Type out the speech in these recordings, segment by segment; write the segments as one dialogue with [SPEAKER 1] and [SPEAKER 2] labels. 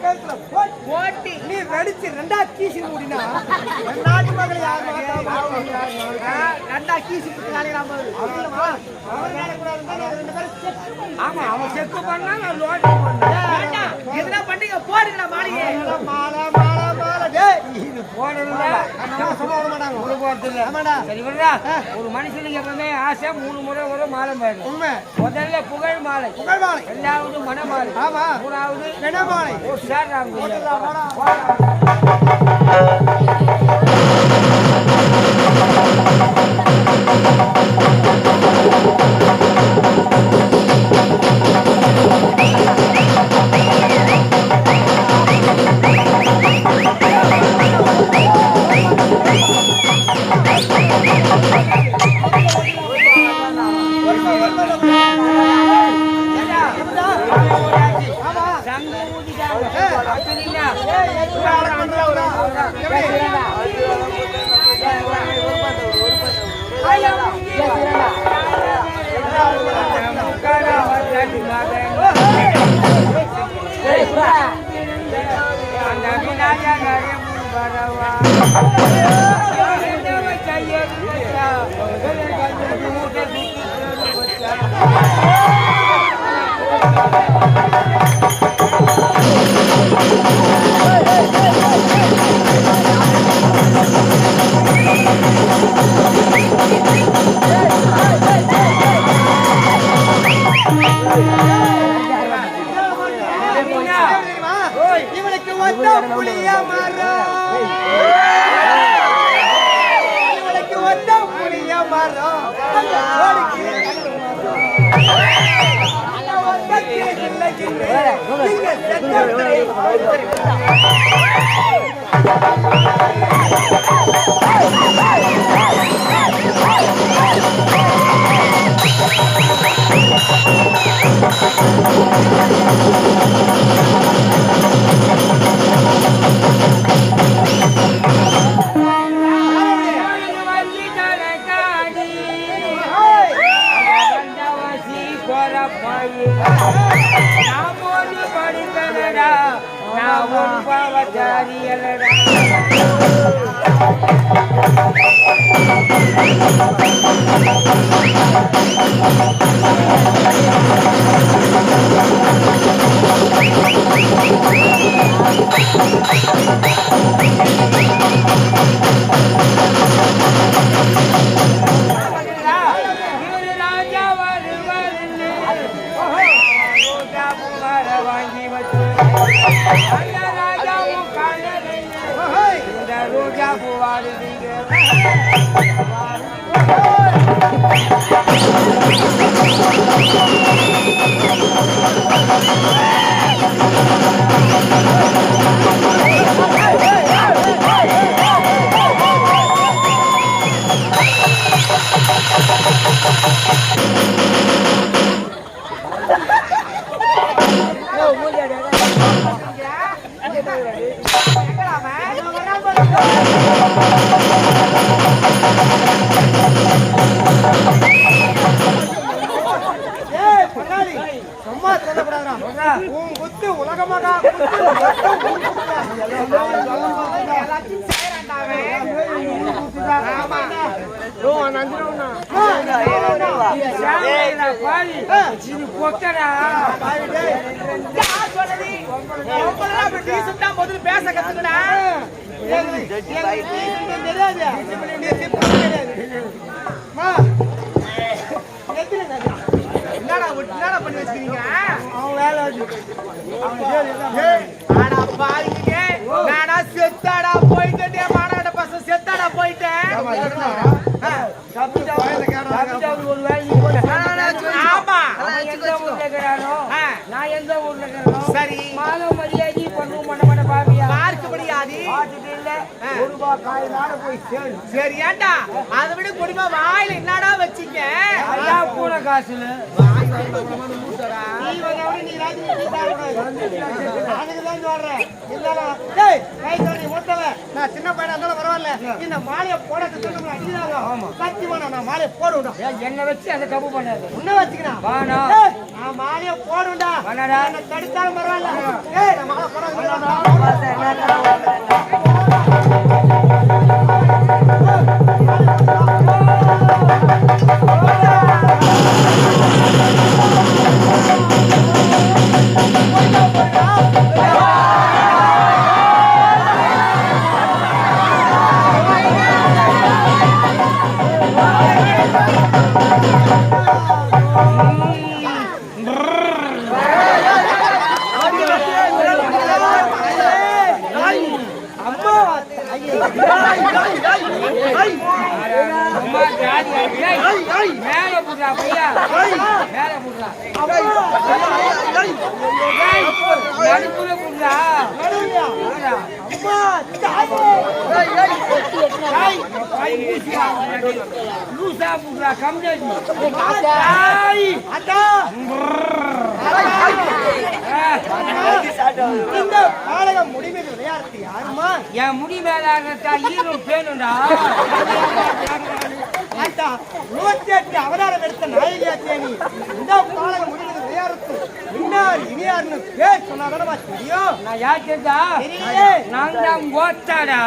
[SPEAKER 1] கழுத்துல போட்டி நீ வெடிச்சு ரெண்டா கீசி முடினா நாட்டு மகள் யார் ரெண்டா கீசி ஆமா அவன் செக்கு பண்ணா நான் லோட் பண்ணேன் எதுனா பண்ணீங்க போடுங்க மாளிகை மாலை மாலை மாலை டேய் இது போடணும்ல நான் சொல்ல மாட்டாங்க ஒரு போறது இல்ல ஆமாடா சரி வரடா ஒரு மனுஷனுக்கு எப்பவுமே ஆசை 3 முறை ஒரு மாலை பாரு உண்மை முதல்ல புகழ் மாலை இரண்டாவது மணமாலை ஆமா மூணாவது வெணமாலை ஓ சார் ராம் இவனுக்கு ஒத்த புளிய மரம் இவனுக்கு ஒத்த புளிய மரம் பேச கத்துக்கடா என்னடா பண்ணி வச்சிருக்கீங்க அவன் வேலை நானா செத்தாடா போயிட்டேன் மாநாட பசங்க செத்தாடா போயிட்டேன் ஒரு வேலை ஆமா நான் எந்த ஊர்ல இருக்கிறோம் சரி மாதம் மரியாதை பண்ணுவோம் மண்ண பாப்பியா யாருக்கு மரியாதை இல்ல ஒரு ரூபாய் காயினால போய் சரி ஏண்டா அதை விட குடிமா வாயில என்னடா வச்சிக்க ஐயா பூனை காசுல நீ வந்து நீ ராஜி அதுக்கு தான் சொல்றேன் இருந்தாலும் டேய் கை சொல்லி ஓட்டவன் நான் சின்ன பையனா இருந்தாலும் பரவாயில்ல இந்த மாலையை போடத்து சொல்லுங்க அடிக்கிறாங்க ஆமா சத்தியமா நான் மாலையை போடுடா என்ன வச்சு அதை தப்பு பண்ணாத உன்ன வச்சுக்கிறான் வாடா நான் மாலையை போடுடா வாடா என்ன தடுத்தாலும் பரவாயில்ல ஏய் நான் மாலை மேல புடுறா பையா மேல புடுறா நடுப்புல புடுறா லூசா புடுறா கம்ஜி இந்த பாலக முடிவு விளையாட்டு யாருமா என் முடி மேல ஈரும் பேணுண்டா அவதாரம் எடுத்த நாயகியா தேனி இந்த பாலக முடிவு விளையாட்டு இன்னார் இனியார்னு பேர் சொன்னாதானமா தெரியும் நான் யார் தெரிஞ்சா நான் தான் ஓட்டாடா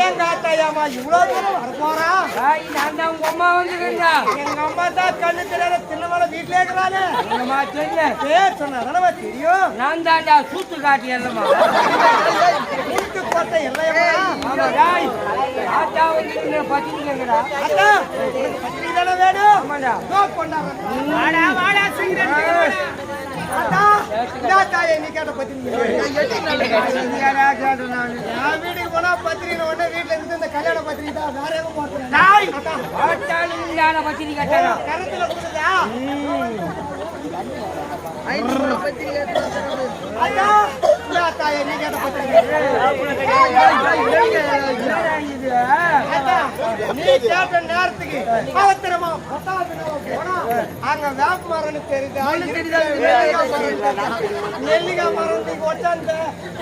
[SPEAKER 1] எங்க ஆத்தாயாமா இவ்வளவு தூரம் வர போறா நான் தான் உங்க அம்மா வந்துருந்தா எங்க அம்மா தான் கண்ணு தெரியாத சின்னமலை வீட்டுல இருக்கிறானே அம்மா தெரியல பேர் சொன்னாதானமா தெரியும் நான் தான்டா சூத்து காட்டி எல்லமா சூத்து கோட்டை இல்லையம்மா ஆத்தா வந்து பத்தினி கேக்குறா ஆத்தா பத்தினி தானே வேணும் ஆமாடா கொண்டாடுறேன் வாடா வாடா வீட்டுக்கு போனா பத்திரிகை உடனே வீட்டுல இருந்து இந்த கல்யாண பத்திரிகை தான் வேற எதுவும் பத்திரிகை கரத்துல கொடுத்தா நேரத்துக்கு அங்க வேப்ப மரம் தெரியுது நெல்லிக்காய் மரம் ஒட்டாந்த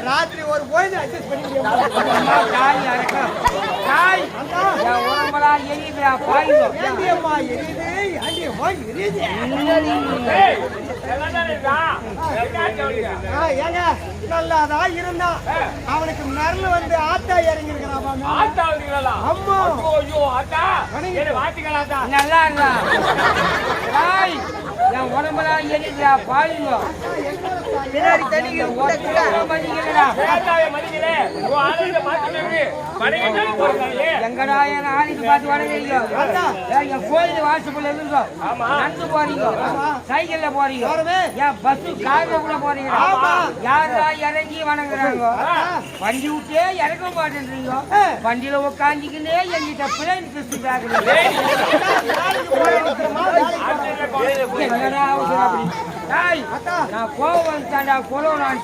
[SPEAKER 1] ராத்திரி ஒரு போய் அட்ஜஸ்ட் பண்ணிக்கிறேன் நல்லாதான் இருந்தான் அவனுக்கு மரல் வந்து ஆத்தா இறங்கி இருக்கிறான் நல்லா இருந்தா என் உடம்பெல்லாம் எரியுதா பாருங்க எங்கடா என் ஆளுக்கு பார்த்து வணங்குறீங்க என் கோயில் வாசப்புல இருந்தோ நடந்து போறீங்க சைக்கிள்ல போறீங்க என் பஸ் கார்ல கூட போறீங்க யாரா இறங்கி வணங்குறாங்க வண்டி விட்டே இறக்க மாட்டேன்றீங்க வண்டியில உட்காந்துக்கினே எங்கிட்ட பிள்ளைங்க கிறிஸ்து நான் கோவம் தாண்டா கொலவனான்